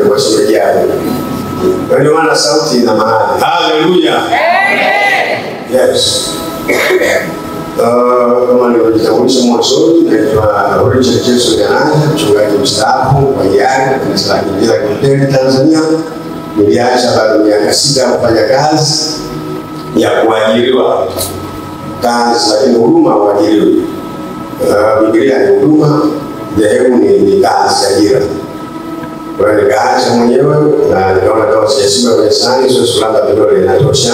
kwa shemeji yako. Kwa hiyo maana sauti ina maana. Haleluya. Yes. Kama nilivyotambulisha mwanzoni, naitwa Richard Jason Gananja, mchungaji mstaafu wa Yari, kanisa la Injili la Kilutheri Tanzania. Niliacha baada ya miaka 6 kufanya kazi ya kuajiriwa. Kazi lakini huduma huajiriwi. Biblia ni huduma, dhehebu ni kazi, ajira. Kwa hiyo nikaacha mwenyewe na nikaona kama sijasiba kwenye sani, sio sulanga vidole inatosha.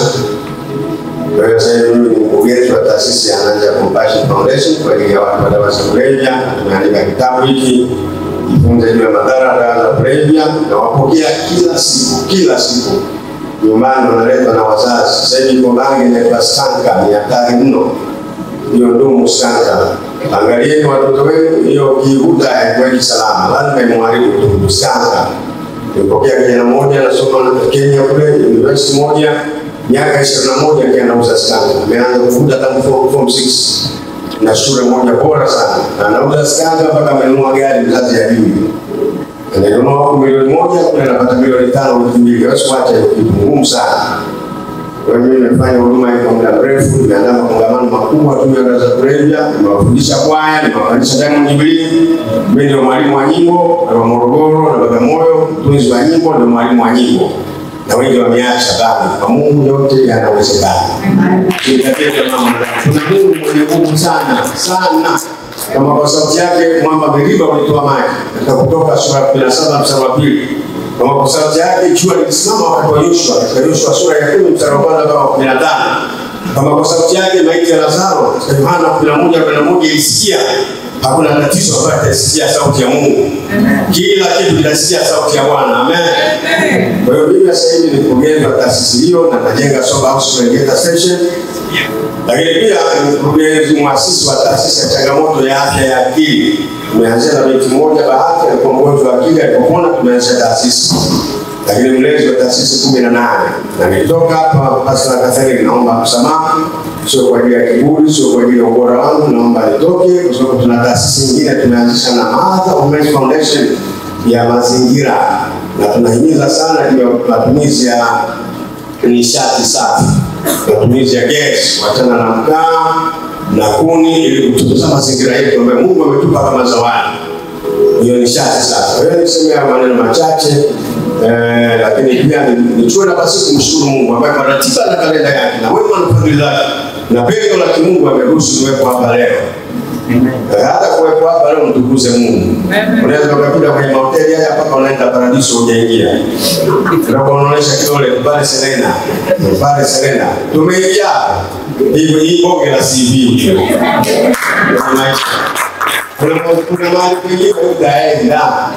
Kwa hiyo sasa mimi ni mkurugenzi wa taasisi ya Ananja Compassion Foundation kwa ajili ya watu wa dawa za kulevya. Tumeandika kitabu hiki, jifunze juu ya madhara ya dawa za kulevya, na wapokea kila siku. Nyumbani wanaletwa na wazazi. Sasa hivi kwa bangi inaitwa skanka, ni hatari mno. Hiyo ndumu skanka. Angalieni watoto wenu, hiyo kivuta haikuweki salama. Lazima imwaribu tu skanka. Nilipokea kijana mmoja anasoma Kenya kule, university moja. Miaka 21 akiwa anauza skanka. Ameanza kuvuta tangu form 6 na shule moja bora sana. Na anauza skanka mpaka amenunua gari ngazi ya juu. Ananunua milioni 1 kule anapata milioni 5 wiki mbili. Wasiwache kitu ngumu sana. Kwa hiyo mimi nimefanya huduma hii kwa muda mrefu, nimeandaa makongamano makubwa tu ya dawa za kulevya, nimewafundisha kwaya, nimewafundisha Diamond Jubilee. Mimi ndio mwalimu wa nyimbo wa Morogoro na Bagamoyo, mtunzi wa nyimbo ndio mwalimu wa nyimbo. Na wengi wameacha bali kwa Mungu yote yanawezekana. Kuna Mungu mwenye nguvu sana sana. Kama kwa sauti yake mwamba meriba ulitoa maji. Katika Kutoka sura ya 17 mstari wa 2. Kama kwa sauti yake jua lilisimama wakati wa Yoshua. Katika Yoshua sura ya 10 mstari wa 1 mpaka 15. Kama kwa sauti yake maiti ya Lazaro katika Yohana 11:11 ilisikia. Hakuna tatizo ambayo atasikia sauti ya Mungu. Kila kitu kinasikia sauti ya Bwana. Amen. Kwa hiyo mimi sasa hivi ni mkurugenzi wa taasisi hiyo na najenga Sober House Rehabilitation Station. Lakini pia ni mkurugenzi muasisi wa taasisi ya changamoto ya afya ya akili. Tumeanzia na binti mmoja Bahati alikuwa mgonjwa wa akili, alipopona tumeanzisha taasisi. Lakini mlezi wa taasisi 18. Na nilitoka hapa Pastor Catherine, naomba msamaha. Sio kwa ajili ya kiburi, sio kwa ajili ya ubora wangu, naomba nitoke kwa sababu tuna taasisi nyingine tumeanzisha na Mother Women's Foundation ya mazingira. Na tunahimiza sana juu ya matumizi ya nishati safi. Matumizi ya gesi, wachana na mkaa na kuni ili kutunza mazingira yetu ambayo Mungu ametupa kama zawadi. Hiyo nishati safi. Kwa hiyo niseme maneno machache. Lakini pia nichukue nafasi kumshukuru Mungu ambaye kwa ratiba na kalenda yake na wema na fadhili zake na pendo la Mungu ameruhusu tuwepo hapa leo. Hata kuwepo hapa leo mtukuze Mungu. Unaweza ukapita kwenye mahoteli haya mpaka unaenda paradiso hujaingia. Tunakuonyesha kidole pale Serena. Pale Serena. Tumeingia. Hii bonge la CV. Kuna mahali pengine utaenda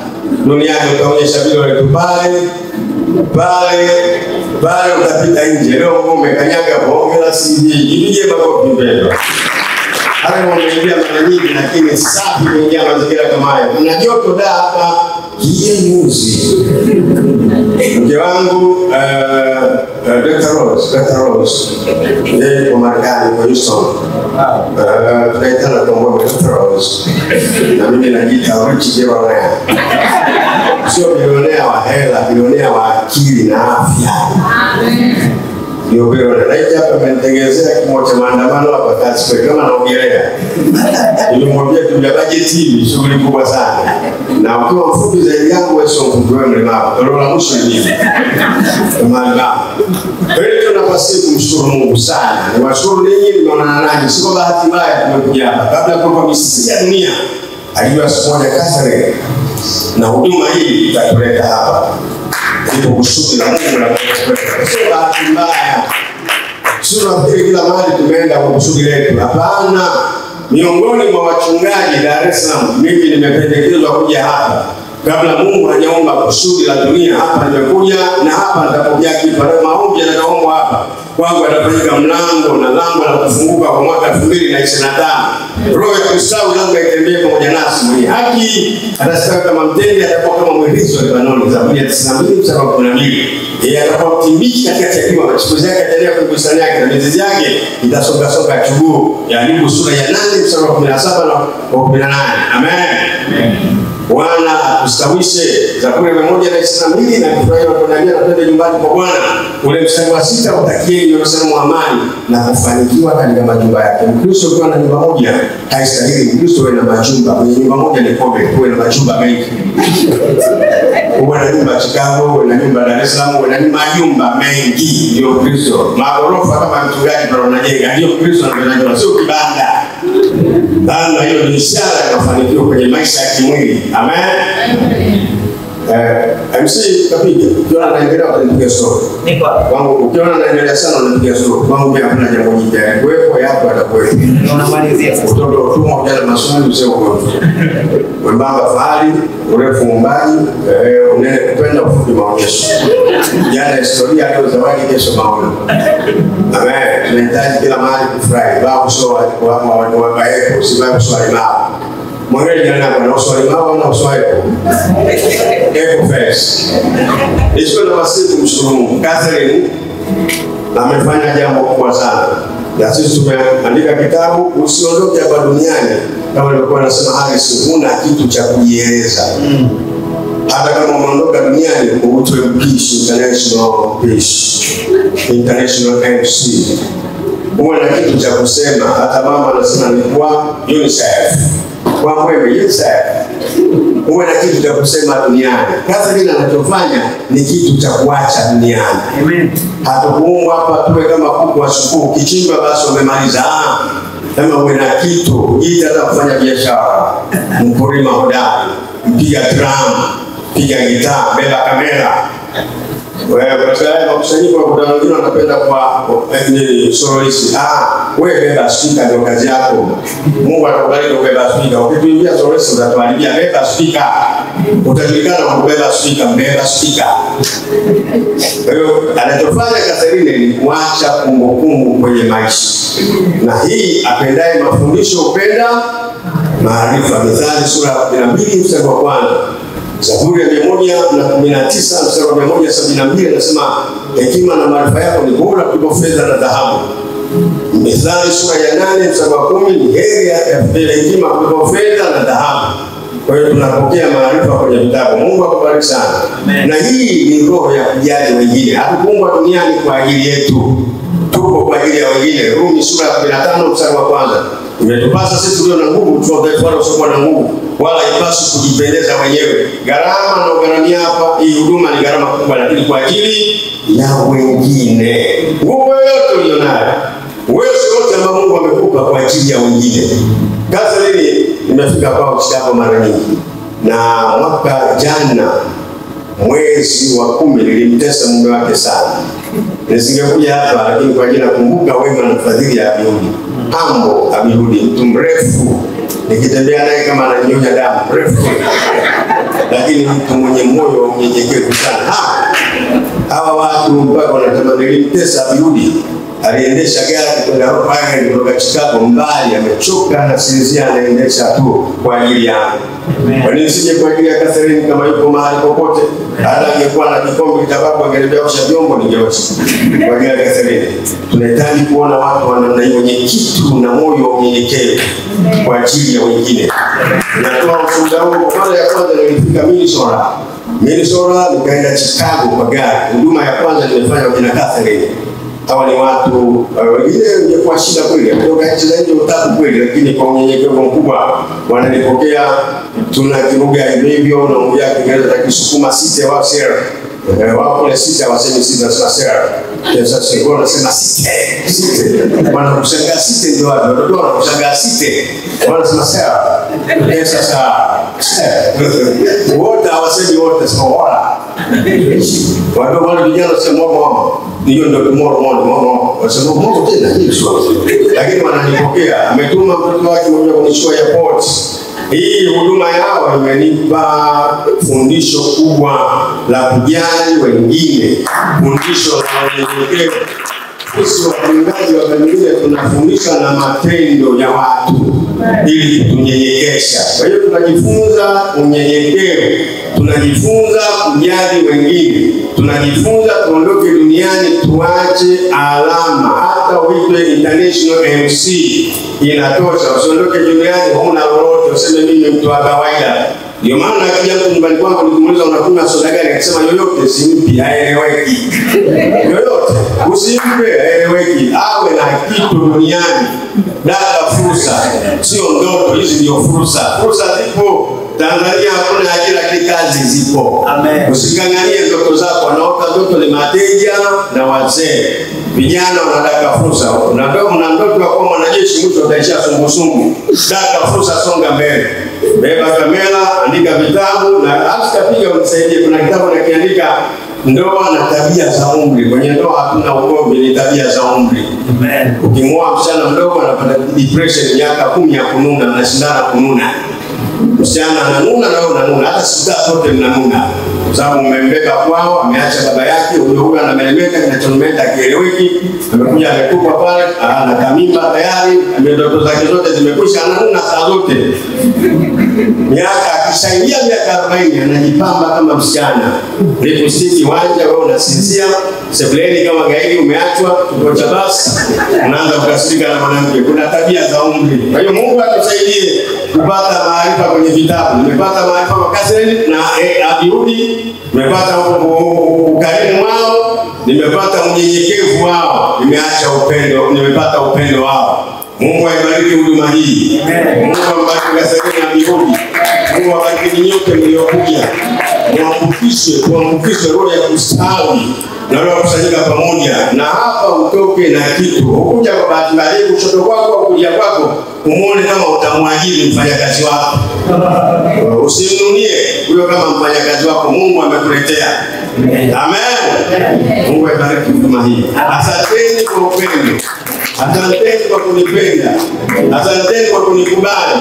duniani utaonyesha vidole tu pale utapita nje. Leo umekanyaga bonge la CV. Ipige makofi mpendwa. Hata umeingia mara nyingi lakini safi kuingia mazingira kama haya. Kuna joto da hapa kiyenyuzi. Mke wangu Dr. Rose. Yeye kwa Marekani kwa Houston. Tunaitana kwa Dr. Rose. Na mimi najiita Richard Billionaire. Sio bilionea wa hela, bilionea wa akili na afya. Amen. Ndio wewe unaita hapa umenitengenezea kimoja maandamano hapa kazi kwa kama naongelea. Nilimwambia tuna budget hii shughuli kubwa sana. Na ukiwa mfupi zaidi yangu wewe sio mfupi, wewe mlemavu. Ndio la mwisho hivi. Kama Bali tunapaswa kumshukuru Mungu sana. Niwashukuru ninyi mnaonana nanyi. Sio bahati mbaya tumekuja hapa. Kabla kwa misingi ya dunia alijua siku moja Catherine na huduma hii itatuleta hapa. Ndipo kusudi la Mungu na sio bahati mbaya. Sio nafikiri kila mahali tumeenda kwa kusudi letu. Hapana. Miongoni mwa wachungaji Dar es Salaam mimi nimependekezwa kuja hapa. Kabla Mungu hajaomba kusudi la dunia, hapa nimekuja na hapa nitapokea kiparo maombi yanaomba hapa. Kwangu atafanyika mlango na lango la kufunguka kwa mwaka 2025. Roho ya Kristo lazima itembee pamoja nasi. Mwenye haki atastawi kama mtende, atakuwa kama mwelizo wa Lebanoni. Zaburi ya 92 mstari wa 12. Yeye atakuwa mtimbishi katika chakula, machipuzi yake yataendelea kukusanya yake na mizizi yake itasonga songa chuguu. Ya Ayubu sura ya 8 mstari wa 17 na 18. Amen. Bwana atustawishe. Zaburi 122 na kufurahia tunaambia twende nyumbani kwa Bwana. Ule mstari wa 6 utakieni Yerusalemu amani na kufanikiwa katika majumba yake. Mkristo ukiwa na nyumba moja haistahili Mkristo uwe na majumba. Kwenye nyumba moja ni kombe, uwe na majumba mengi. Uwe na nyumba Chicago, uwe na nyumba Dar es Salaam, uwe na majumba mengi, ndio Kristo. Magorofa kama mchungaji bado anajenga, ndio Kristo anajua, sio kibanda. Banda hiyo ni ishara ya mafanikio kwenye maisha ya kimwili. Amen. MC kapige. Ukiona anaendelea kupiga story. Niko hapo. Wangu ukiona anaendelea sana unapiga story. Wangu pia hakuna jambo jipya. Kuwepo hapo atakuwepo. Unamalizia sasa. Utoto utumwa ujana maswali usio kwa. Wembamba fahari, urefu mumbaji, unene kupenda ufupi maonyesho. Jana historia leo zawadi kesho maono. Amen. Tunahitaji kila mahali kufurahi. Baba sio watu wa baeko, si baba swali mao. Mwangeli jana na swali mao na swali Echo Fest. Hicho ndo wasifu mshukuru Mungu. Catherine amefanya jambo kubwa sana. Na sisi tumeandika kitabu usiondoke hapa duniani kama nilikuwa nasema Harris, huna kitu cha kujieleza. Hata kama umeondoka duniani uitwe mpishi, international MC. Uwe na kitu cha kusema. Hata mama anasema ni kwa UNICEF. Kwa wewe UNICEF. Uwe na kitu cha kusema duniani. Catherine anachofanya ni kitu cha kuacha duniani. Amen. Hatukuumbwa hapa tuwe kama kuku wa suku, kichimba basi umemaliza. Kama uwe na kitu, jita hata kufanya biashara. Mkulima hodari, mpiga drum, piga gitaa, beba kamera. Wewe kwa sababu makusanyiko kuna wengine wanapenda kwa soloist. Wewe beba speaker ndio kazi yako. Mungu atakubariki kubeba speaker. Ukituimbia soloist utatuharibia, beba speaker. Utajulikana kwa kubeba speaker, beba speaker. Kwa hiyo anachofanya Catherine ni kuacha kumbukumbu kwenye maisha. Na hii apendaye mafundisho upenda maarifa. Mithali sura ya 12 mstari wa 1. Zaburi ya 119 mstari wa 172 anasema hekima na maarifa yako ni bora kuliko fedha na dhahabu. Mithali sura ya 8 mstari wa 10 ni heri ya hekima kuliko fedha na dhahabu. Kwa hiyo tunapokea maarifa kwenye vitabu. Mungu akubariki sana. Amen. Na hii ni roho ya kujali wengine. Hatukuumbwa duniani kwa ajili yetu. Tuko kwa ajili ya wengine. Rumi sura ya 15 mstari wa 1. Imetupasa sisi tulio na nguvu tuwape wale wasiokuwa na nguvu, wala ipaswi kujipendeza wenyewe. Gharama na ugharamia hapa, hii huduma ni gharama kubwa, lakini kwa ajili ya wengine. Nguvu yote ulionayo, uwezo wote ambao Mungu amekupa kwa ajili ya wengine. Catherine nimefika kwa Chicago mara nyingi, na mwaka jana mwezi wa 10 nilimtesa mume wake sana. Nisingekuja hapa lakini kwa ajili nakumbuka wema na fadhili ya Abihudi. Hambo Abihudi, mtu mrefu, nikitembea naye kama ananyonya damu, mrefu. Lakini mtu mwenye moyo mnyenyekevu sana. Hawa watu mpaka wanatamani nilimtesa Abihudi. Aliendesha gari kwenda Rwanda kutoka Chicago mbali, amechoka na sinzia anaendesha tu kwa ajili yangu. Kwa nini sije kwa ajili ya Catherine kama yuko mahali popote? Hata angekuwa na kikombe kitababu angeosha vyombo ningeosha. Kwa ajili ya Catherine. Tunahitaji kuona watu wana wenye kitu na moyo unyenyekevu kwa ajili ya wengine. Natoa ushuhuda wangu. Mara ya kwanza nilifika Minnesota nikaenda Chicago kwa gari. Huduma ya kwanza nimefanya kwa jina Catherine. Hawa ni watu wengine ungekuwa shida kweli, kutoka nchi za nje utatu kweli, lakini kwa unyenyekevu mkubwa wananipokea. Tuna kiruga hivyo na ongea Kiingereza za Kisukuma site wa sera. Wao kule site wasemi site za sera. Sasa sio wanasema site. Wanakushangaa site ndio watu ndio wanakushangaa site. Wanasema sera. Sasa wote hawasemi wote sema wala. Wale vijana sema mama hiyo ndio tomorrow morning wasema Mungu tena hii swali, lakini wananipokea. Ametuma mtoto wake mmoja kunishua airport. Hii huduma yao imenipa fundisho kubwa la kujali wengine, fundisho la unyenyekevu. Sisi wachungaji wa familia tunafundisha na matendo ya watu ili kutunyenyekesha. Kwa hiyo tunajifunza unyenyekevu, tunajifunza kujali wengine, tunajifunza tuondoke duniani tuache alama. Hata uitwe international MC inatosha. Usiondoke duniani huna lolote, useme mimi ni mtu wa kawaida. Ndio maana akija mtu nyumbani kwangu nikimuuliza unakunywa soda gani, akisema yoyote simpi, haeleweki. Yoyote usimpe, haeleweki. Awe na kitu duniani. Dada fursa, sio ndoto, hizi ndio fursa. Fursa zipo. Tanzania hakuna ajira, kazi zipo. Amen. Usikanganie ndoto zako, wanaota ndoto ni mateja na wazee. Vijana wanataka fursa. Na ndoto ya kuwa mwanajeshi, mwisho utaishia sungusungu. Dada fursa, songa mbele. Beba kamera, andika vitabu, na hata piga unisaidie. Kuna kitabu nakiandika ndoa na tabia za umri. Kwenye ndoa hakuna ugomvi, ni tabia za umri. Amen. Ukimwoa msichana mdogo anapata depression, miaka 10 ya kununa, anashindana kununa. Msichana ananuna na wewe unanuna, hata siku zote mnanuna. Kwa sababu mmembeka kwao, ameacha baba yake, huyo anamelemeta, kinachometa kieleweki, amekuja amekupa pale, ana kamimba tayari, ndoto zake zote zimekwisha, ananuna saa zote. Miaka akishaingia miaka 40 anajipamba kama msichana. Lipstick wanja, wewe unasinzia, sebuleni kama gaidi umeachwa, ngoja basi, unaanza kukasirika na mwanamke. Kuna tabia za umri. Kwa hiyo Mungu atusaidie kupata maarifa kwenye vitabu. Nimepata maarifa kwa Kaseni na Abiudi, nimepata ukarimu wao, nimepata unyenyekevu wao, nimeacha upendo, nimepata upendo wao. Mungu aibariki huduma hii. Mungu ambariki Kaseni na Abiudi. Mungu abariki nyote mliokuja. Muambukishe roho ya kustawi na roho ya kusanyika pamoja, na hapa utoke na kitu. Ukuja kwa bahati mbaya kushoto kwako au kulia kwako, umuone kama utamwajiri mfanyakazi wako. Usimnunie huyo kama mfanyakazi wako, Mungu amekuletea. Amen. Mungu aibariki huduma hii. Asanteni kwa upendo. Asanteni kwa kunipenda. Asanteni kwa kunikubali.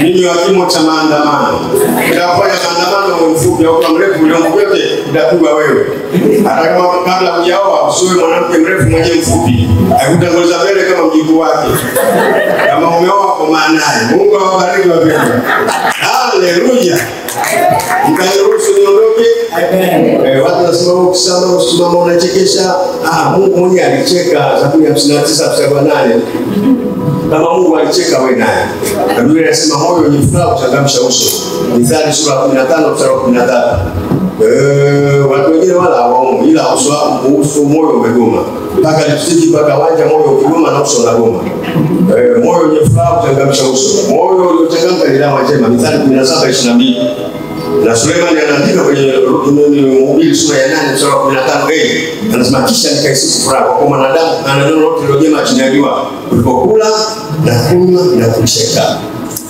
Mimi wa kimo cha maandamano. Nitafanya maandamano mfupi au mrefu, mliongo yote utapigwa wewe. Hata kama kabla hujaoa usiwe mwanamke mrefu mwenye mfupi. Akutanguliza mbele kama mjukuu wake. Kama umeoa kwa maanaye. Mungu awabariki wapendwa. Haleluya. Mkaniruhusu niondoke. Watu wanasema ukisema usimama unachekesha. Mungu mwenyewe alicheka. Zaburi 59:8. Kama Mungu alicheka wewe naye. Biblia inasema moyo wenye furaha uchangamsha uso. Mithali sura 15:13. Watu wengine wala hawaomu, ila uso moyo umegoma. Mpaka lipstiki mpaka wanja moyo ukigoma na uso unagoma. Moyo wenye furaha uchangamsha uso. Moyo uliochangamka ni dawa njema. Mithali 17:22. Na Sulemani anaandika kwenye Mhubiri sura ya 8:15. Anasema kisha nikaisifu furaha kwa mwanadamu ana neno lote lilojema chini ya jua, ulipokula na kunywa na kucheka.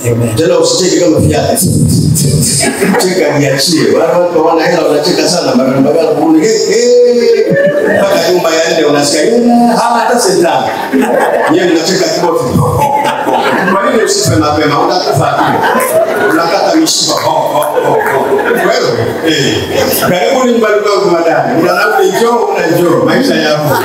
Amen. Tena usicheke kama fiati. Cheka niachie. Wale watu wana hela wanacheka sana bagala kuuni. Mpaka nyumba ya nne unasikia hawa hata sentana. Yeye anacheka kibofu. Kwa nini usife mapema? Unatafuta. Unakata mishipa. Wewe karibuni nyumbani kwangu madada. Unarudi njoo maisha yako.